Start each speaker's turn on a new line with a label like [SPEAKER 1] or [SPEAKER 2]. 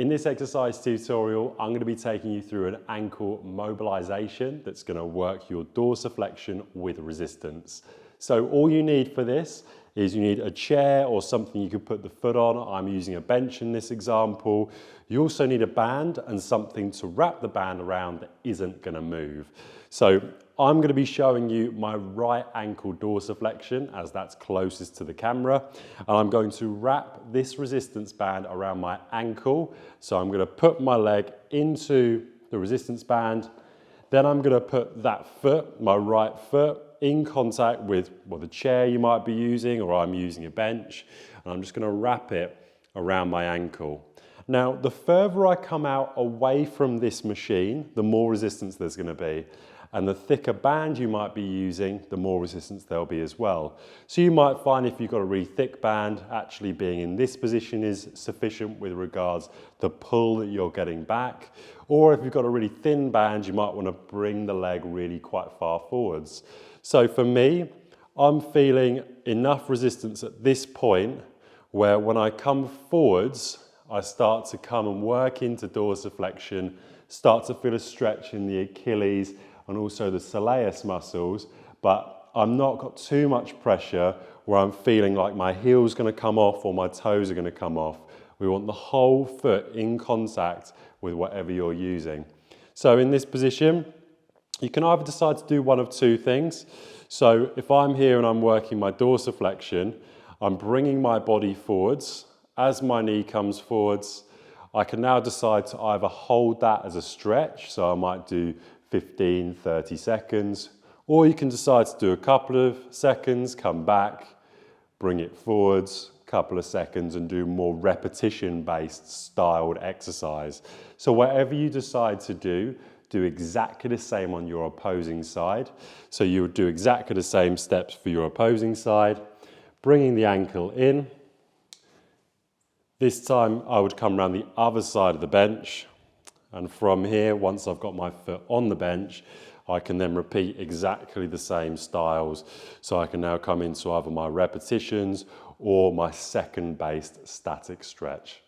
[SPEAKER 1] In this exercise tutorial, I'm going to be taking you through an ankle mobilization that's going to work your dorsiflexion with resistance. So all you need for this is you need a chair or something you could put the foot on. I'm using a bench in this example. You also need a band and something to wrap the band around that isn't going to move. So I'm going to be showing you my right ankle dorsiflexion as that's closest to the camera. And I'm going to wrap this resistance band around my ankle. So I'm going to put my leg into the resistance band. Then I'm going to put that foot, my right foot, in contact with the chair you might be using, or I'm using a bench. And I'm just going to wrap it around my ankle. Now, the further I come out away from this machine, the more resistance there's going to be. And the thicker band you might be using, the more resistance there'll be as well. So you might find if you've got a really thick band, actually being in this position is sufficient with regards to the pull that you're getting back. Or if you've got a really thin band, you might want to bring the leg really quite far forwards. So for me, I'm feeling enough resistance at this point where when I come forwards, I start to come and work into dorsiflexion, start to feel a stretch in the Achilles and also the soleus muscles, but I'm not got too much pressure where I'm feeling like my heel's going to come off or my toes are going to come off. We want the whole foot in contact with whatever you're using. So in this position, you can either decide to do one of two things. So if I'm here and I'm working my dorsiflexion, I'm bringing my body forwards. As my knee comes forwards, I can now decide to either hold that as a stretch, so I might do 15, 30 seconds, or you can decide to do a couple of seconds, come back, bring it forwards, couple of seconds, and do more repetition-based styled exercise. So whatever you decide to do exactly the same on your opposing side. So you would do exactly the same steps for your opposing side, bringing the ankle in. This time I would come around the other side of the bench, and from here, once I've got my foot on the bench, I can then repeat exactly the same styles. So I can now come into either my repetitions or my second-based static stretch.